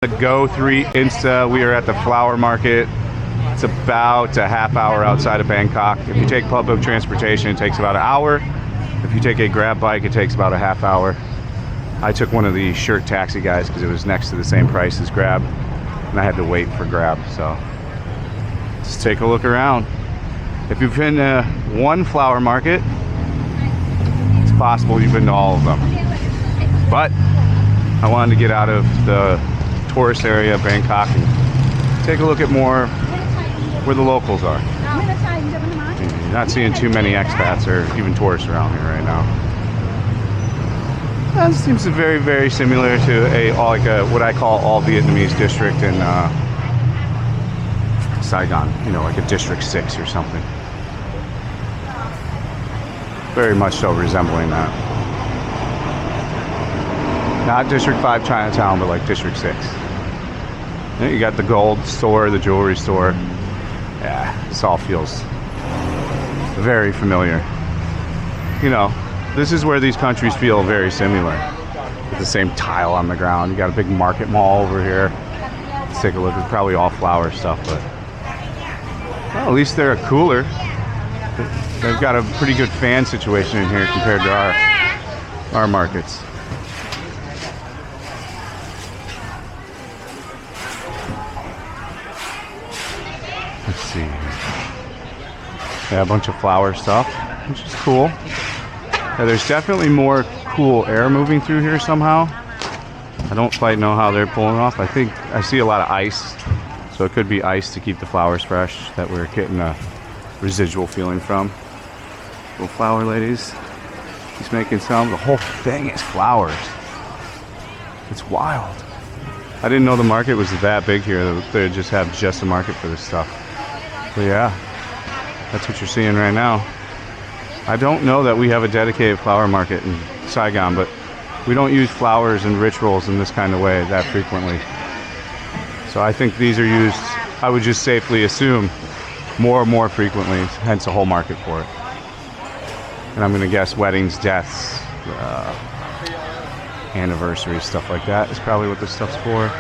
The Go 3 Insta. We are at the flower market. It's about a half hour outside of Bangkok. If you take public transportation, it takes about an hour. If you take a Grab bike, it takes about a half hour. I took one of the shirt taxi guys because it was next to the same price as Grab, and I had to wait for Grab. So just take a look around. If you've been to one flower market, it's possible you've been to all of them. But I wanted to get out of the tourist area of Bangkok and take a look at more where the locals are. You're not seeing too many expats or even tourists around here right now. That seems very, very similar to what I call all Vietnamese district in Saigon. You know, like a District 6 or something. Very much so resembling that. Not District 5 Chinatown, but like District 6. You got the gold store, the jewelry store. Yeah, this all feels very familiar. You know, this is where these countries feel very similar. With the same tile on the ground. You got a big market mall over here. Let's take a look. It's probably all flower stuff, but well, at least they're cooler. They've got a pretty good fan situation in here compared to our markets. Let's see. Yeah, a bunch of flower stuff, which is cool. Yeah, there's definitely more cool air moving through here somehow. I don't quite know how they're pulling it off. I think I see a lot of ice, so it could be ice to keep the flowers fresh that we're getting a residual feeling from. Little flower ladies. He's making some. The whole thing is flowers. It's wild. I didn't know the market was that big here. They just have just a market for this stuff. But yeah, that's what you're seeing right now. I don't know that we have a dedicated flower market in Saigon, but we don't use flowers and rituals in this kind of way that frequently. So I think these are used, I would just safely assume, more and more frequently, hence a whole market for it. And I'm going to guess weddings, deaths, anniversaries, stuff like that is probably what this stuff's for.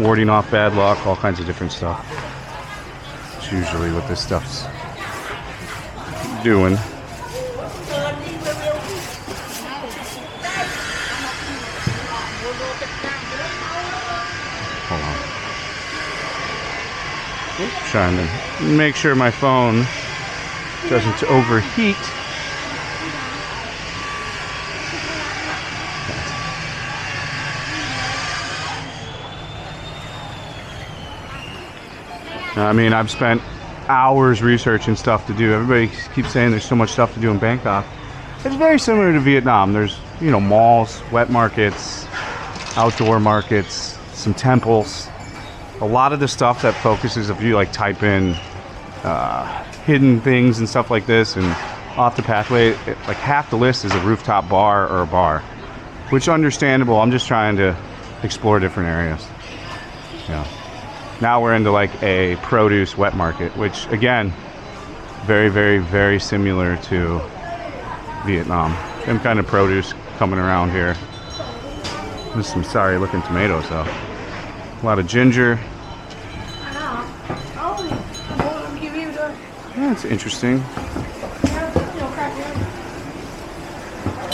Warding off bad luck, all kinds of different stuff. It's usually what this stuff's doing. Hold on. Oops, trying to make sure my phone doesn't overheat. I mean, I've spent hours researching stuff to do. Everybody keeps saying there's so much stuff to do in Bangkok. It's very similar to Vietnam. There's, you know, malls, wet markets, outdoor markets, some temples. A lot of the stuff that focuses, if you like type in hidden things and stuff like this and off the pathway, like half the list is a rooftop bar or a bar, which understandable. I'm just trying to explore different areas. Yeah. Now we're into like a produce wet market, which again, very, very, very similar to Vietnam. Same kind of produce coming around here. There's some sorry looking tomatoes though. A lot of ginger. Yeah, it's interesting.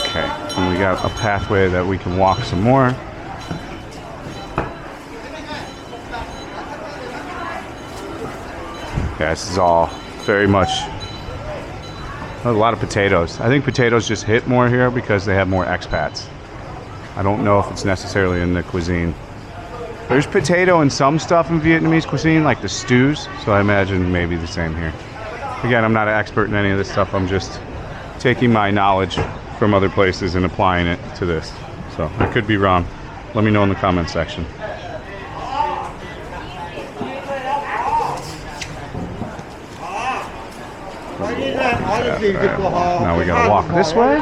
Okay, and we got a pathway that we can walk some more. Yeah, this is all very much a lot of potatoes. I think potatoes just hit more here because they have more expats. I don't know if it's necessarily in the cuisine. There's potato in some stuff in Vietnamese cuisine, like the stews, so I imagine maybe the same here. Again, I'm not an expert in any of this stuff. I'm just taking my knowledge from other places and applying it to this. So I could be wrong. Let me know in the comment section. Now we gotta walk this way.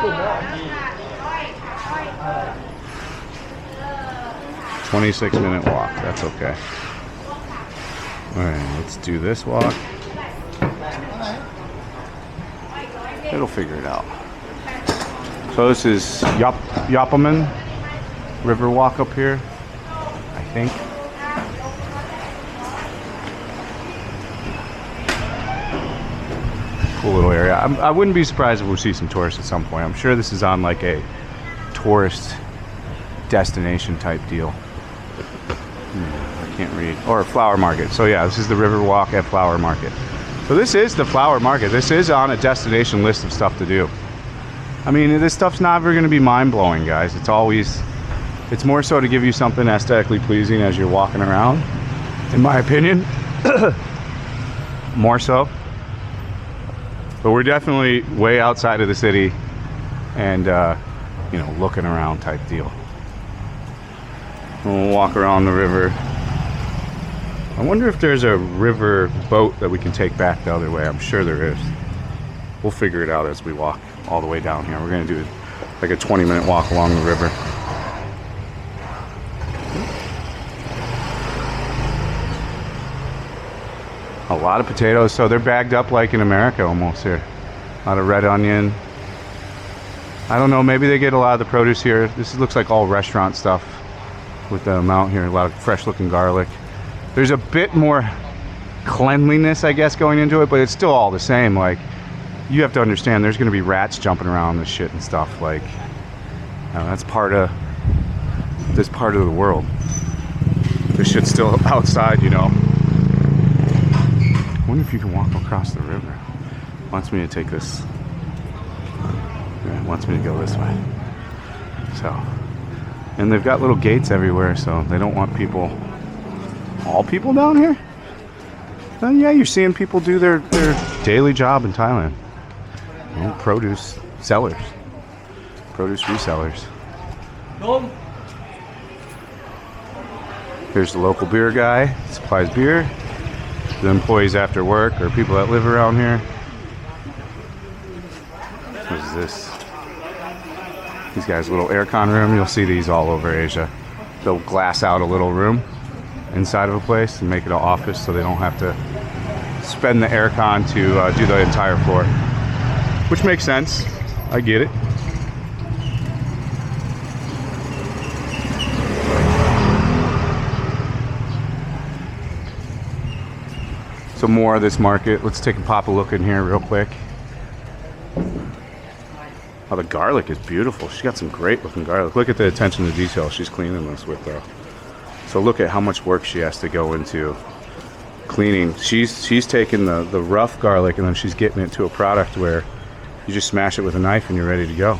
26-minute walk, that's okay. Alright, let's do this walk. It'll figure it out. So this is Yapaman River walk up here, I think. cool little area. I wouldn't be surprised if we'll see some tourists at some point. I'm sure this is on like a tourist destination type deal. I can't read. Or flower market. So yeah, this is the river walk at flower market. So this is the flower market. This is on a destination list of stuff to do. I mean, this stuff's never going to be mind-blowing, guys. It's more so to give you something aesthetically pleasing as you're walking around, in my opinion. More so. But we're definitely way outside of the city and, you know, looking around type deal. We'll walk around the river. I wonder if there's a river boat that we can take back the other way. I'm sure there is. We'll figure it out as we walk all the way down here. We're going to do like a 20-minute walk along the river. A lot of potatoes, so they're bagged up like in America almost here. A lot of red onion. I don't know, maybe they get a lot of the produce here. This looks like all restaurant stuff with the amount here. A lot of fresh looking garlic. There's a bit more cleanliness, I guess, going into it, but it's still all the same. Like, you have to understand there's gonna be rats jumping around this shit and stuff. Like, that's part of this part of the world. This shit's still outside, you know. I wonder if you can walk across the river. It wants me to take this. It wants me to go this way. So, and they've got little gates everywhere, so they don't want people, all people down here? Then yeah, you're seeing people do their daily job in Thailand. You know, produce sellers, produce resellers. Here's the local beer guy, supplies beer. The employees after work or people that live around here. What is this? These guys' little aircon room. You'll see these all over Asia. They'll glass out a little room inside of a place and make it an office so they don't have to spend the aircon to do the entire floor. Which makes sense. I get it. So more of this market. Let's take a pop a look in here real quick. Oh, the garlic is beautiful. She's got some great looking garlic. Look at the attention to detail she's cleaning this with though. So look at how much work she has to go into cleaning. She's taking the rough garlic and then she's getting it to a product where you just smash it with a knife and you're ready to go.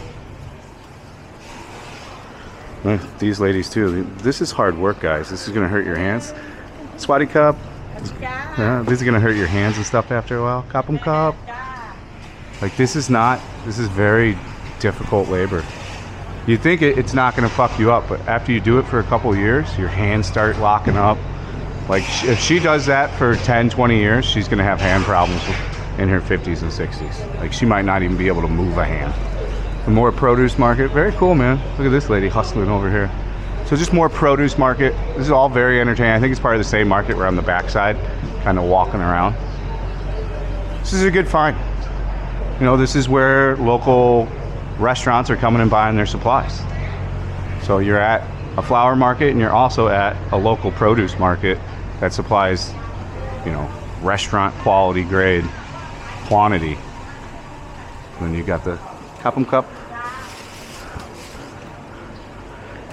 These ladies too. This is hard work, guys. This is gonna hurt your hands. Swati cup. Yeah, this is gonna hurt your hands and stuff after a while. Kapum cup. Like this is very difficult labor. You think it's not gonna fuck you up, but after you do it for a couple years, your hands start locking up. Like if she does that for 10, 20 years, she's gonna have hand problems in her 50s and 60s. Like she might not even be able to move a hand. The more produce market, very cool, man. Look at this lady hustling over here. So just more produce market. This is all very entertaining. I think it's part of the same market. We're on the backside, kind of walking around. This is a good find. You know, this is where local restaurants are coming and buying their supplies. So you're at a flower market and you're also at a local produce market that supplies, you know, restaurant quality grade quantity. And then you got the Kapum cup.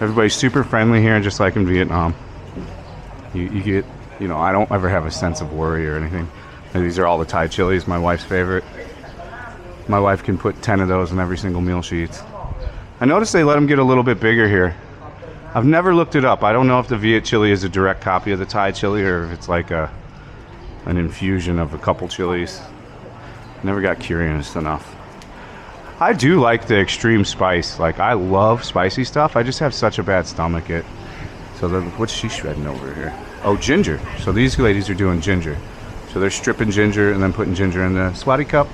Everybody's super friendly here, just like in Vietnam. You get, you know, I don't ever have a sense of worry or anything. And these are all the Thai chilies, my wife's favorite. My wife can put 10 of those in every single meal she eats. I noticed they let them get a little bit bigger here. I've never looked it up. I don't know if the Viet chili is a direct copy of the Thai chili or if it's like an infusion of a couple chilies. Never got curious enough. I do like the extreme spice. Like, I love spicy stuff. I just have such a bad stomach. So what's she shredding over here? Oh, ginger. So these ladies are doing ginger. So they're stripping ginger and then putting ginger in the Swati cup.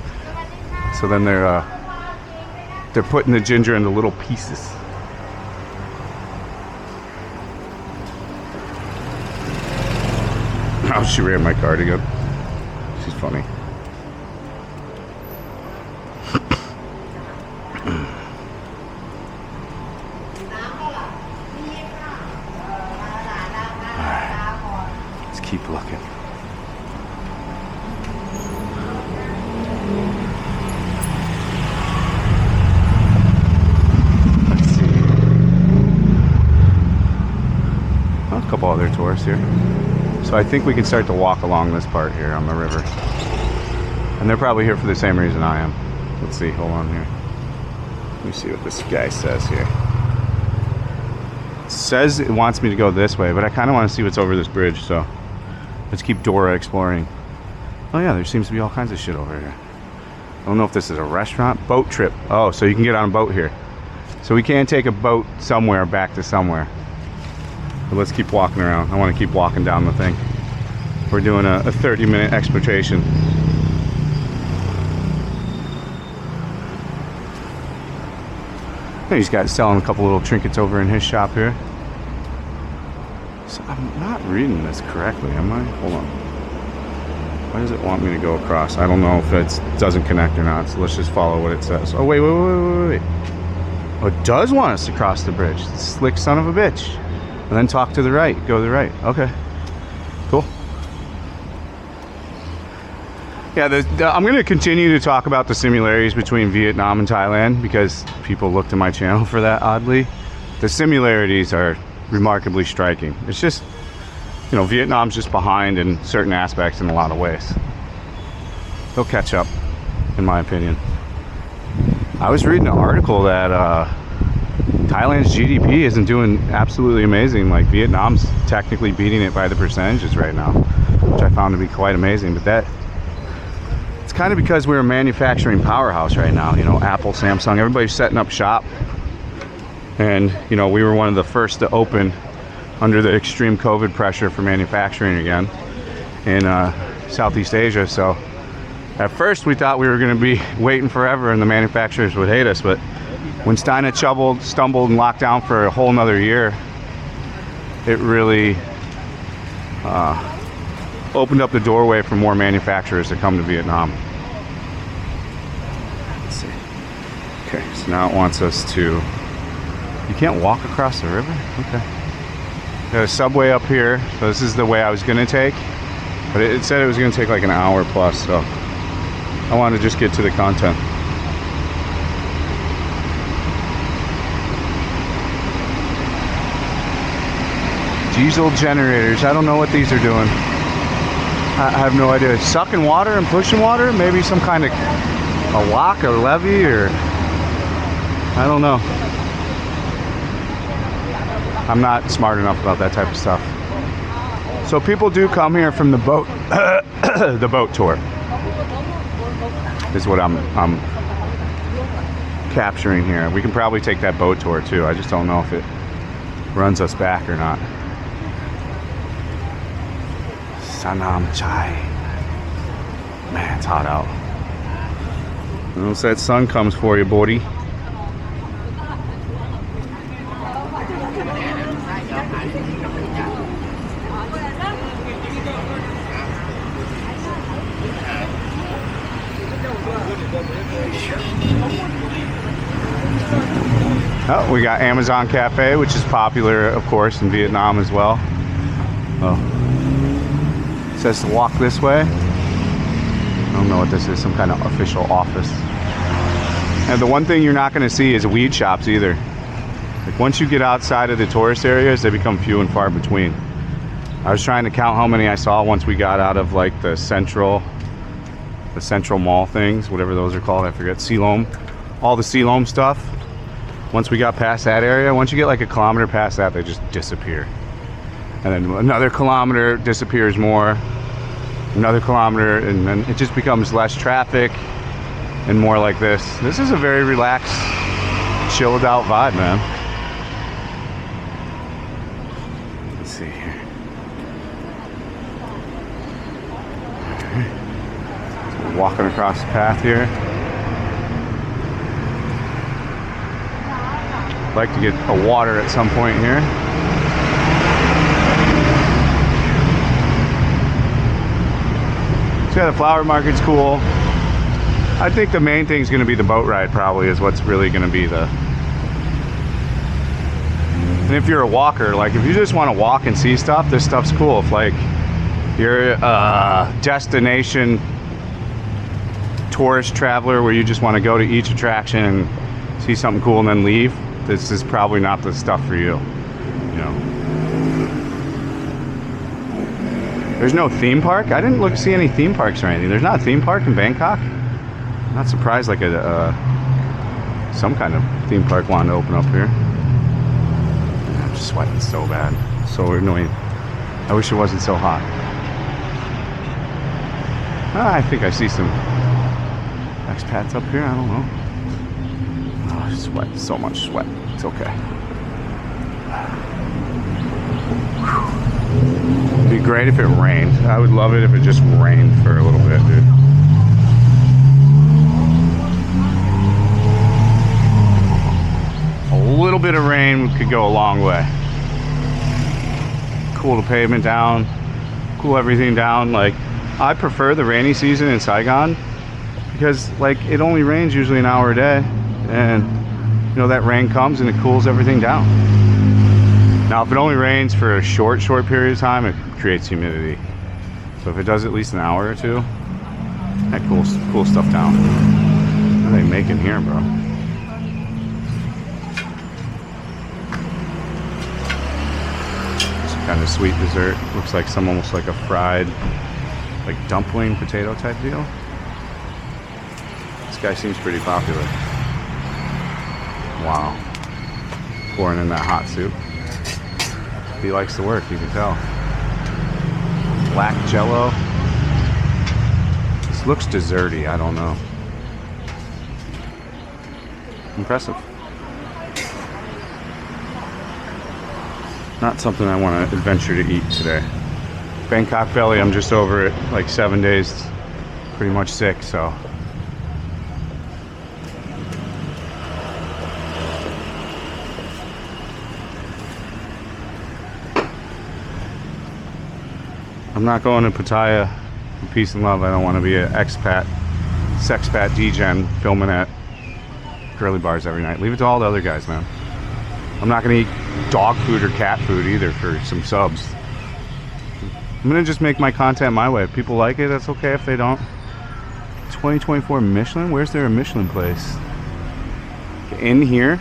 So then they're putting the ginger into little pieces. Oh, she ran my cardigan. She's funny. Keep looking. other tourists here. So I think we can start to walk along this part here on the river. And they're probably here for the same reason I am. Let's see, hold on here. Let me see what this guy says here. It says it wants me to go this way, but I kind of want to see what's over this bridge, so let's keep Dora exploring. Oh yeah, there seems to be all kinds of shit over here. I don't know if this is a restaurant. Boat trip. Oh, so you can get on a boat here. So we can take a boat somewhere back to somewhere. But let's keep walking around. I want to keep walking down the thing. We're doing a 30-minute exploitation. He's got selling a couple little trinkets over in his shop here. So I'm not reading this correctly, am I? Hold on. Why does it want me to go across? I don't know if it doesn't connect or not, so let's just follow what it says. Oh, wait. Oh, it does want us to cross the bridge. Slick son of a bitch. And then talk to the right. Go to the right. Okay. Cool. Yeah, I'm going to continue to talk about the similarities between Vietnam and Thailand because people look to my channel for that, oddly. The similarities are remarkably striking. It's just, you know, Vietnam's just behind in certain aspects in a lot of ways. They'll catch up, in my opinion. I was reading an article that Thailand's GDP isn't doing absolutely amazing. Like, Vietnam's technically beating it by the percentages right now, which I found to be quite amazing. But it's kind of because we're a manufacturing powerhouse right now. You know, Apple, Samsung, everybody's setting up shop. And, you know, we were one of the first to open under the extreme COVID pressure for manufacturing again in Southeast Asia. So at first we thought we were going to be waiting forever and the manufacturers would hate us. But when Stein had stumbled and locked down for a whole nother year, it really opened up the doorway for more manufacturers to come to Vietnam. Let's see. Okay, so now it wants us to... You can't walk across the river? Okay. Got a subway up here, so this is the way I was going to take. But it said it was going to take like an hour plus, so I wanted to just get to the content. Diesel generators. I don't know what these are doing. I have no idea. Sucking water and pushing water? Maybe some kind of a lock or levee, or I don't know. I'm not smart enough about that type of stuff. So people do come here from the boat, the boat tour is what I'm capturing here. We can probably take that boat tour too. I just don't know if it runs us back or not. Sanam Chai. Man, it's hot out. Once that sun comes for you, buddy. Oh, we got Amazon Cafe, which is popular, of course, in Vietnam as well. Oh. It says to walk this way. I don't know what this is, some kind of official office. And the one thing you're not going to see is weed shops either. Like, once you get outside of the tourist areas, they become few and far between. I was trying to count how many I saw once we got out of like the central mall things, whatever those are called, I forget, Silom. All the Silom stuff. Once we got past that area, once you get like a kilometer past that, they just disappear. And then another kilometer disappears more, another kilometer, and then it just becomes less traffic and more like this. This is a very relaxed, chilled out vibe, man. Let's see here. So we're walking across the path here. I'd like to get a water at some point here. So yeah, the flower market's cool. I think the main thing is going to be the boat ride, probably, is what's really going to be the... And if you're a walker, like if you just want to walk and see stuff, this stuff's cool. If like you're a destination tourist traveler where you just want to go to each attraction and see something cool and then leave, this is probably not the stuff for you, you know. There's no theme park? I didn't see any theme parks or anything. There's not a theme park in Bangkok? I'm not surprised like some kind of theme park wanted to open up here. I'm just sweating so bad. So annoying. I wish it wasn't so hot. I think I see some expats up here. I don't know. Oh, sweat. So much sweat. It's okay. It'd be great if it rained. I would love it if it just rained for a little bit, dude. A little bit of rain could go a long way. Cool the pavement down, cool everything down. Like, I prefer the rainy season in Saigon because, like, it only rains usually an hour a day, and you know that rain comes and it cools everything down. Now, if it only rains for a short period of time, it creates humidity. So if it does at least an hour or two, that cools stuff down. What are they making here, bro? Kind of sweet dessert. Looks like almost like a fried, like dumpling potato type deal. This guy seems pretty popular. Wow. Pouring in that hot soup. He likes to work, you can tell. Black jello. This looks desserty, I don't know. Impressive. Not something I want to adventure to eat today. Bangkok belly, I'm just over it, like 7 days, pretty much sick, so. I'm not going to Pattaya for peace and love. I don't want to be an expat, sexpat degen filming at girly bars every night. Leave it to all the other guys, man. I'm not going to eat dog food or cat food either for some subs. I'm going to just make my content my way. If people like it, that's okay. If they don't. 2024 Michelin? Where's there a Michelin place? In here.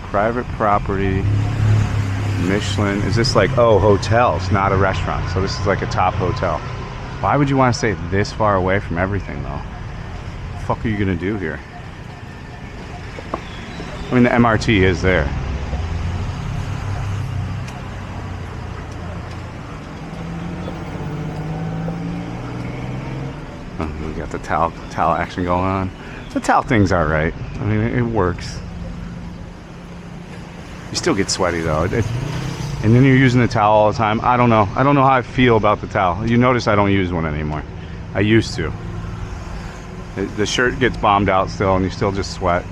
Private property. Michelin. Is this like, oh, hotels, not a restaurant. So this is like a top hotel. Why would you want to stay this far away from everything, though? What the fuck are you going to do here? I mean, the MRT is there. Oh, we got the towel action going on. The towel thing's all right. I mean, it works. You still get sweaty though. And then you're using the towel all the time. I don't know. I don't know how I feel about the towel. You notice I don't use one anymore. I used to. The shirt gets bombed out still, and you still just sweat.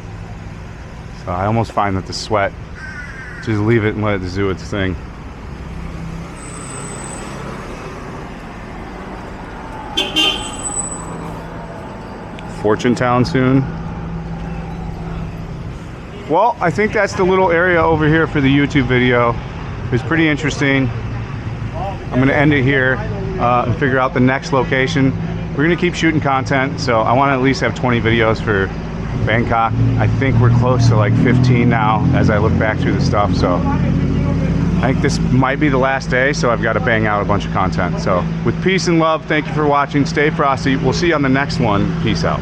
So I almost find that the sweat, just leave it and let it do its thing. Fortune Town soon. Well, I think that's the little area over here for the YouTube video. It was pretty interesting. I'm going to end it here and figure out the next location. We're going to keep shooting content, so I want to at least have 20 videos for Bangkok. I think we're close to like 15 now as I look back through the stuff, so I think this might be the last day, so I've got to bang out a bunch of content. So with peace and love, thank you for watching. Stay frosty. We'll see you on the next one. Peace out.